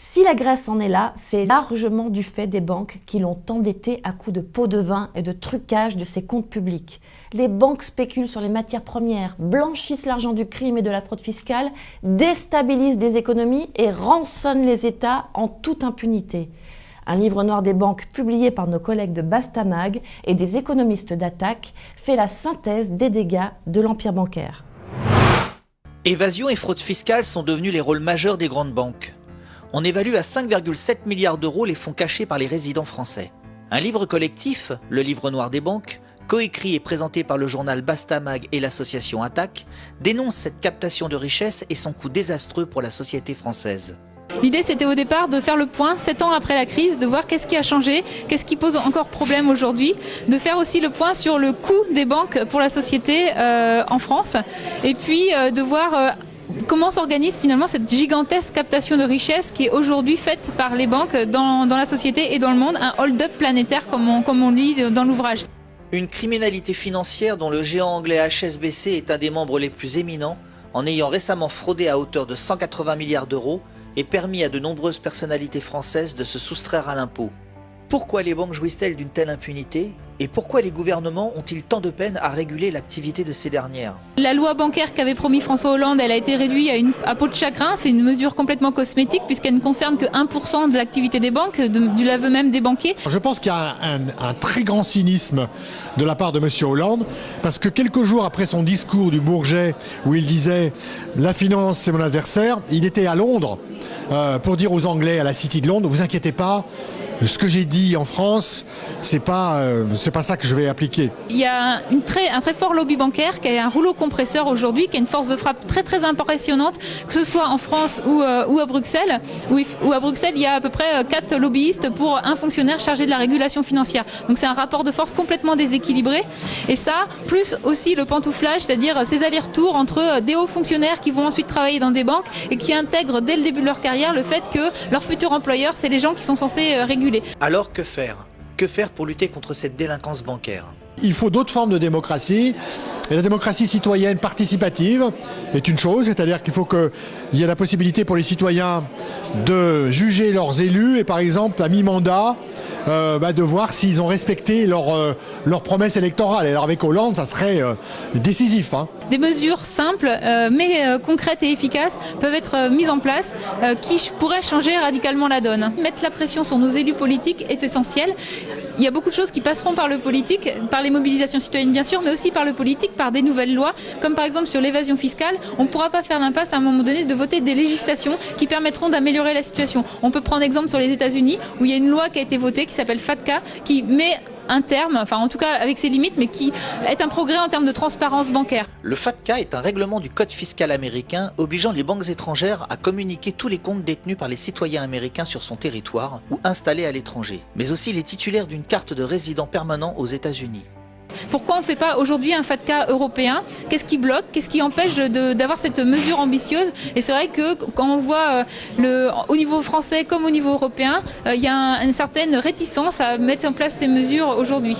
Si la Grèce en est là, c'est largement du fait des banques qui l'ont endetté à coups de pots de vin et de trucage de ses comptes publics. Les banques spéculent sur les matières premières, blanchissent l'argent du crime et de la fraude fiscale, déstabilisent des économies et rançonnent les États en toute impunité. Un livre noir des banques publié par nos collègues de Bastamag et des économistes d'Attac fait la synthèse des dégâts de l'empire bancaire. Évasion et fraude fiscale sont devenus les rôles majeurs des grandes banques. On évalue à 5,7 milliards d'euros les fonds cachés par les résidents français. Un livre collectif, le livre noir des banques, coécrit et présenté par le journal Bastamag et l'association Attac, dénonce cette captation de richesses et son coût désastreux pour la société française. L'idée, c'était au départ de faire le point, 7 ans après la crise, de voir qu'est-ce qui a changé, qu'est-ce qui pose encore problème aujourd'hui, de faire aussi le point sur le coût des banques pour la société en France, et puis de voir comment s'organise finalement cette gigantesque captation de richesses qui est aujourd'hui faite par les banques dans la société et dans le monde, un hold-up planétaire comme on dit dans l'ouvrage. Une criminalité financière dont le géant anglais HSBC est un des membres les plus éminents, en ayant récemment fraudé à hauteur de 180 milliards d'euros et permis à de nombreuses personnalités françaises de se soustraire à l'impôt. Pourquoi les banques jouissent-elles d'une telle impunité ? Et pourquoi les gouvernements ont-ils tant de peine à réguler l'activité de ces dernières ? La loi bancaire qu'avait promis François Hollande, elle a été réduite à peau de chagrin. C'est une mesure complètement cosmétique puisqu'elle ne concerne que 1% de l'activité des banques, du l'aveu même des banquiers. Je pense qu'il y a un très grand cynisme de la part de M. Hollande parce que quelques jours après son discours du Bourget où il disait « la finance c'est mon adversaire », il était à Londres pour dire aux Anglais à la City de Londres « vous inquiétez pas ». Ce que j'ai dit en France, c'est pas ça que je vais appliquer. Il y a un très fort lobby bancaire qui a un rouleau compresseur aujourd'hui, qui a une force de frappe très très impressionnante, que ce soit en France ou à Bruxelles, où à Bruxelles il y a à peu près 4 lobbyistes pour un fonctionnaire chargé de la régulation financière. Donc c'est un rapport de force complètement déséquilibré. Et ça, plus aussi le pantouflage, c'est-à-dire ces allers-retours entre des hauts fonctionnaires qui vont ensuite travailler dans des banques et qui intègrent dès le début de leur carrière le fait que leur futur employeur, c'est les gens qui sont censés réguler. Alors que faire ? Que faire pour lutter contre cette délinquance bancaire ? Il faut d'autres formes de démocratie. Et la démocratie citoyenne participative est une chose, c'est-à-dire qu'il faut qu'il y ait la possibilité pour les citoyens de juger leurs élus et par exemple à mi-mandat de voir s'ils ont respecté leur promesse électorale. Et alors avec Hollande, ça serait décisif. Des mesures simples mais concrètes et efficaces peuvent être mises en place qui pourraient changer radicalement la donne. Mettre la pression sur nos élus politiques est essentiel. Il y a beaucoup de choses qui passeront par le politique, par les mobilisations citoyennes bien sûr, mais aussi par le politique, par des nouvelles lois, comme par exemple sur l'évasion fiscale. On ne pourra pas faire l'impasse à un moment donné de voter des législations qui permettront d'améliorer la situation. On peut prendre exemple sur les États-Unis où il y a une loi qui a été votée qui s'appelle FATCA, qui met un terme, enfin en tout cas avec ses limites, mais qui est un progrès en termes de transparence bancaire. Le FATCA est un règlement du code fiscal américain obligeant les banques étrangères à communiquer tous les comptes détenus par les citoyens américains sur son territoire ou installés à l'étranger, mais aussi les titulaires d'une carte de résident permanent aux États-Unis. Pourquoi on ne fait pas aujourd'hui un FATCA européen ? Qu'est-ce qui bloque ? Qu'est-ce qui empêche d'avoir cette mesure ambitieuse ? Et c'est vrai que quand on voit au niveau français comme au niveau européen, il y a une certaine réticence à mettre en place ces mesures aujourd'hui.